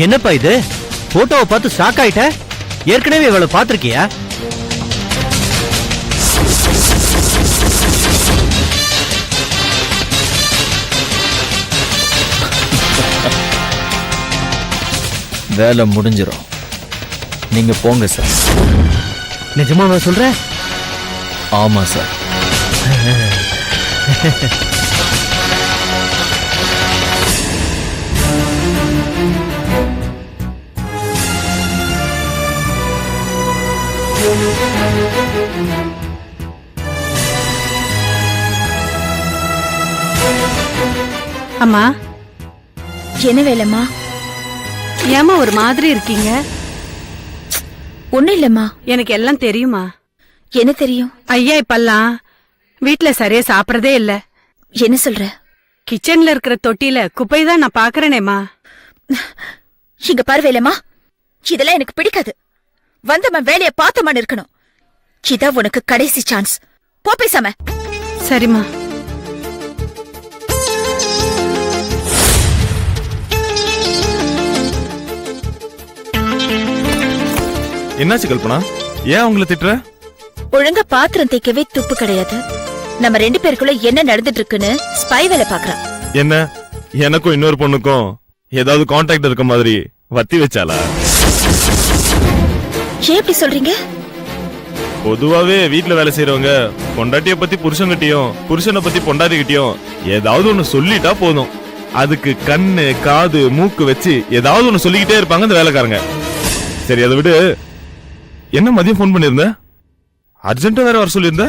என்னப்பா இது? போட்டோவை பார்த்து ஷாக் ஆயிட்ட? ஏற்கனவே இவளை பார்த்திருக்கியா? வேலை முடிஞ்சிடும். நீங்க போங்க சார். நிஜமாவா சொல்ற? ஆமா சார். அம்மா, என்ன வேலைம்மா? ஏமா ஒரு மாதிரி இருக்கீங்க? ஒண்ணும் இல்லம்மா. எனக்கு எல்லாம் தெரியுமா. என்ன தெரியும்? ஐயா இப்பெல்லாம் வீட்டுல சரியா சாப்பிடறதே இல்ல. என்ன சொல்ற? கிச்சன்ல இருக்கிற தொட்டில குப்பை தான் நான் பாக்குறேனேமா. இங்க பாரு வேலைம்மா, இதெல்லாம் எனக்கு பிடிக்காது. வந்தம்மா வேலைய பார்த்தமான்னு இருக்கணும். இதான் உனக்கு கடைசி சான்ஸ். போ பேசாம. சரிம்மா. என்னாச்சு கல்பனா? ஏன் உங்களை திட்டுற? ஒழுங்கா பாத்திரம் தேய்க்கவே துப்பு கிடையாது. நம்ம 2 பேருக்குள்ள என்ன நடந்துட்டு இருக்குன்னு ஸ்பை வேலை பாக்குறான். என்ன, எனக்கும் இன்னொரு பொண்ணுக்கும் ஏதாவது கான்டாக்ட் இருக்க மாதிரி வத்தி வச்சாளா? ஏன் இப்படி சொல்றீங்க? பொதுவாவே வீட்டுல வேலை செய்யறவங்க பொண்டாட்டிய பத்தி புருஷன்கிட்டயும் புருஷனை பத்தி பொண்டாட்டிகிட்டயும் ஏதாவது ஒண்ணு சொல்லிட்டா போதும். அதுக்கு கண்ணு காது மூக்கு வச்சு ஏதாவது ஒண்ணு சொல்லிக்கிட்டே இருப்பாங்க இந்த வேலைக்காரங்க. சரி, அதை விடு. என்ன மதியம் போன் பண்ணிருந்த? அர்ஜென்ட்டா வேற வர சொல்லிருந்த?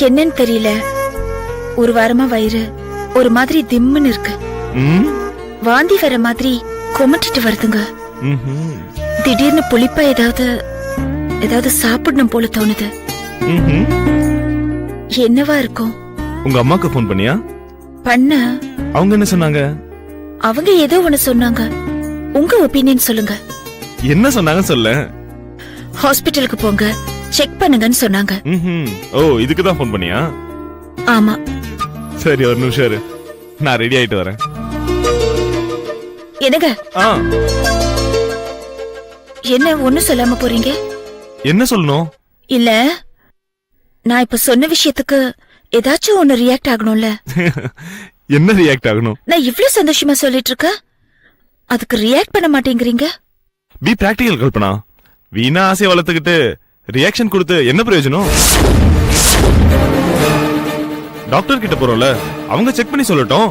என்னன்னு தெரியல, ஒரு வாரமா வயிறு ஒரு மாதிரி திம்முன்னு இருக்கு. வாந்தி வர மாதிரி கொமட்டிட்டு வருதுங்க. திடீர்னு புளிப்பா ஏதாவது சாப்பிடணும் போல தோணுது. என்னவா இருக்கும்? உங்க அம்மாக்கு போன் பண்ணியா? பண்ண. அவங்க என்ன சொன்னாங்க? அவங்க ஏதோ ஒண்ணு சொன்னாங்க. உங்க ஒப்பீனியன் சொல்லுங்க. என்ன சொன்னாங்க சொல்ல? ஹாஸ்பிட்டலுக்கு போங்க, செக் பண்ணுங்கன்னு சொன்னாங்க. ஓ, இதுக்கு தான் போன் பண்ணியா? ஆமா. சரி, ஒரு நிமிஷம் இரு, நான் ரெடி ஆயிட்டு வரேன். என்னங்க? என்ன ஒண்ணும் சொல்லாம போறீங்க? என்ன சொல்லணும்? இல்ல, நான் இப்ப சொன்ன விஷயத்துக்கு ஏதாச்சும் ஒண்ணு ரியாக்ட் ஆகணும்ல. என்ன ரியாக்ட் ஆகணும்? நான் இவ்ளோ சந்தோஷமா சொல்லிட்டு இருக்கேன், அதுக்கு ரியாக்ட் பண்ண மாட்டேங்கிறீங்க. B practical Kalpana. வீணா ஆசையை வளர்த்துக்கிட்டு ரியாக்ஷன் கொடுத்து என்ன பிரயோஜனம்? டாக்டர் கிட்ட போறோம்ல, அவங்க செக் பண்ணி சொல்லட்டும்.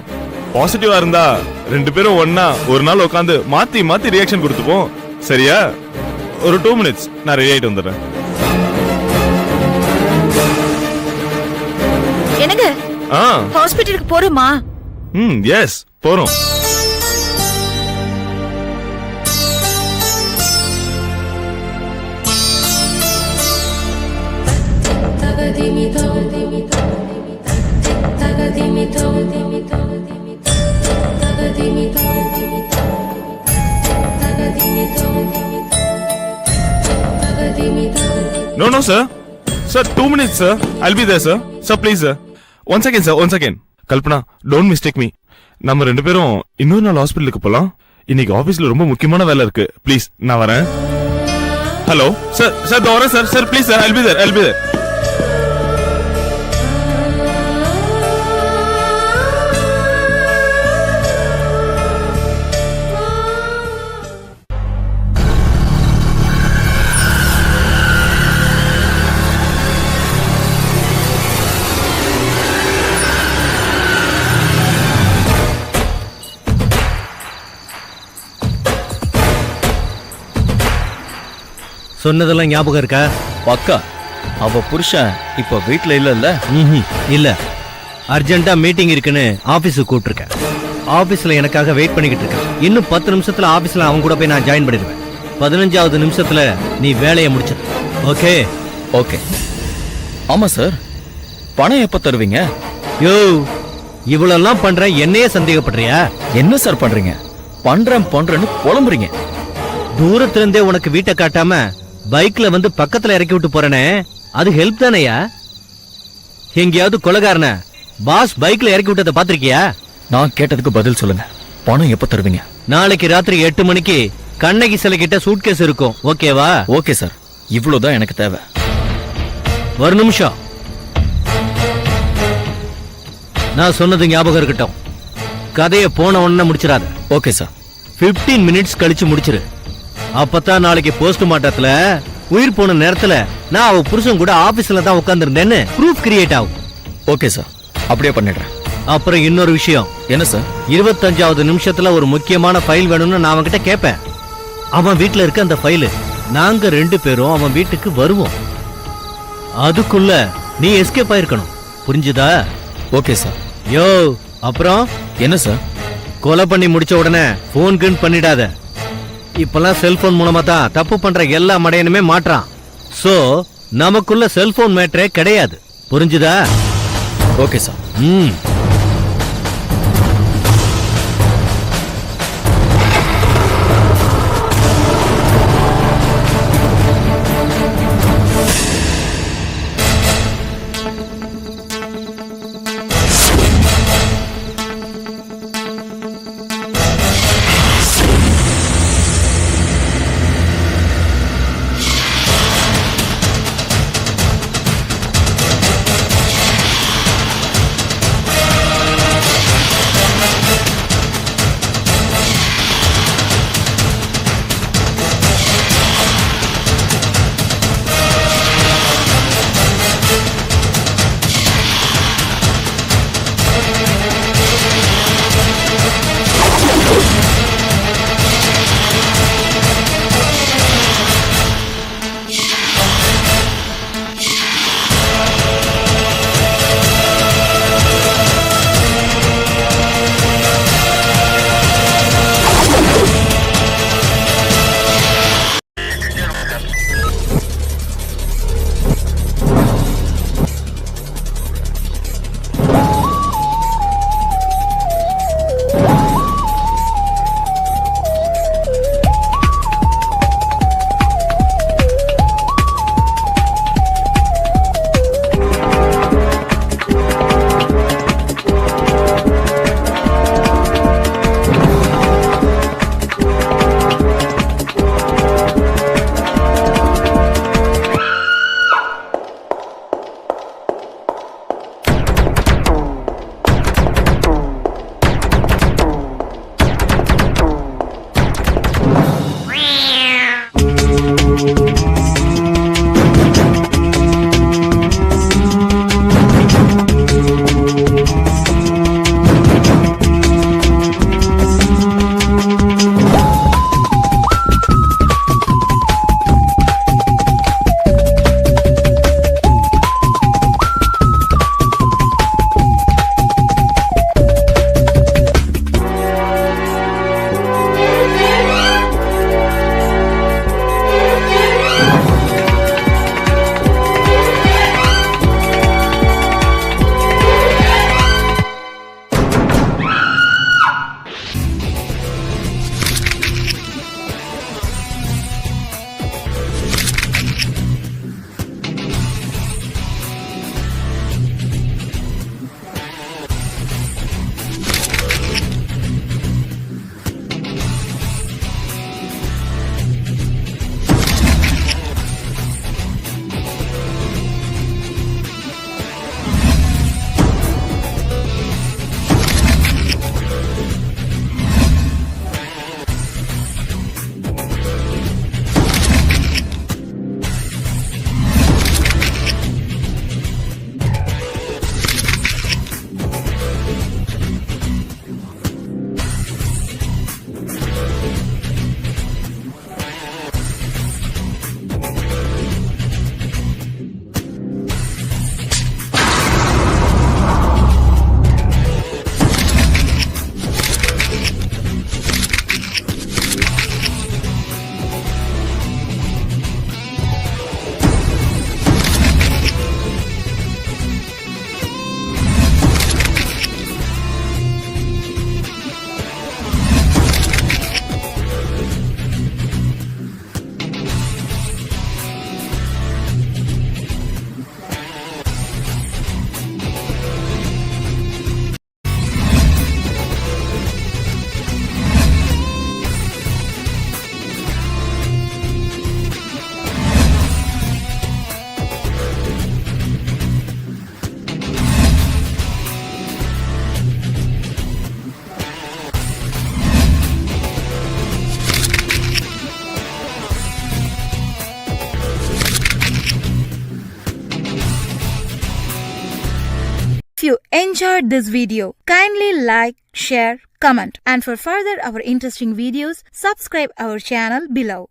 பாசிட்டிவா இருந்தா 2 பேரும் ஒன்னா ஒரு நாள் உட்காந்து மாத்தி மாத்தி ரியாக்ஷன் கொடுத்துப்போம். சரியா? ஒரு 2 minutes, நான் ரெடி ஆயிட்டு வந்துடுறேன். என்னங்க? ஹாஸ்பிட்டலுக்கு போறோமா? எஸ், போறோம். No, sir. Sir, 2 minutes, sir. I'll be there, sir. Sir, please, sir. One second, sir. One second. Kalpana, don't mistake me. நம்ம 2 பேரும் இன்னொரு நாள் ஹாஸ்பிட்டலுக்கு போலாம். இன்னைக்கு ஆபீஸ்ல ரொம்ப முக்கியமான வேலை இருக்கு. ப்ளீஸ், நான் வரேன். Hello sir. சார் வரேன் sir. Sir please sir, I'll be there. I'll be there. சொன்னதெல்லாம் ஞாபகம் இருக்கா? பக்கா. அவ புருஷன் இப்ப வீட்டுல இல்ல? இல்ல, அர்ஜென்ட்டா மீட்டிங் இருக்குன்னு ஆபீஸுக்கு கூப்பிட்டுருக்கேன். ஆபீஸ்ல எனக்காக வெயிட் பண்ணிக்கிட்டு இருக்கேன். இன்னும் 10 நிமிஷத்துல ஆபீஸ்ல அவங்க கூட போய் நான் ஜாயின் பண்ணிடுவேன். 15வது நிமிஷத்துல நீ வேலையை முடிச்சிடு. ஓகே? ஓகே. ஆமா சார், பணம் எப்ப தருவீங்க? யோ, இவ்வளவு பண்ற என்னையே சந்தேகப்படுறியா? என்ன சார் பண்றீங்க? பண்றேன்னு புலம்புறீங்க. தூரத்துல இருந்தே உனக்கு வீட்டை காட்டாம பைக்ல வந்து பக்கத்துல இறக்கி விட்டு போறனே, அது ஹெல்ப் தானையா? எங்கேயாவது கொலைகாரன பாஸ் பைக்ல இறக்கி விட்டதை பாத்திருக்கியா? நான் கேட்டதுக்கு பதில் சொல்லுங்க. பணம் எப்ப தருவீங்க? நாளைக்கு ராத்திரி 8 மணிக்கு கண்ணகி சிலை கிட்ட சூட்கேஸ் இருக்கும், ஓகேவா? ஓகே சார், இவ்வளவுதான் எனக்கு தேவை. ஒரு நிமிஷம், நான் சொன்னது ஞாபகம் இருக்கட்டும். கதையை போன உடனே முடிச்சிடாத. Okay sir. 15 மினிட்ஸ் கழிச்சு முடிச்சிரு. அப்பதான் நாளைக்கு போஸ்ட்மார்ட்டத்துல உயிர் போன நேரத்துல நான் அவ புருஷன் கூட ஆபீஸ்ல தான் உட்கார்ந்திருந்தேன்னு ப்ரூஃப் கிரியேட் ஆகும். ஓகே சார், அப்படியே பண்ணிடுறேன். அப்புறம் இன்னொரு விஷயம், என்ன சார்? 25வது நிமிஷத்துல ஒரு முக்கியமான ஃபைல் வேணும்னு நான் அவன்கிட்ட கேட்பேன். அவன் வீட்டுல இருக்க அந்த ஃபைலு நாங்க 2 பேரும் அவன் வீட்டுக்கு வருவோம். அதுக்குள்ள நீ எஸ்கேப் ஆயிருக்கணும், புரிஞ்சுதா? Okay sir. யோ, அப்புறம் என்ன சார்? கொலை பண்ணி முடிச்ச உடனே போன் கின் பண்ணிடாத. இப்பெல்லாம் செல்போன் மூலமா தான் தப்பு பண்ற எல்லா மடையனுமே மாட்றான். சோ நமக்குள்ள செல்போன் மேட்டரே கிடையாது, புரிஞ்சுதா? Okay sir. ம். you enjoyed this video, kindly like, share, comment, and for further our interesting videos, subscribe our channel below.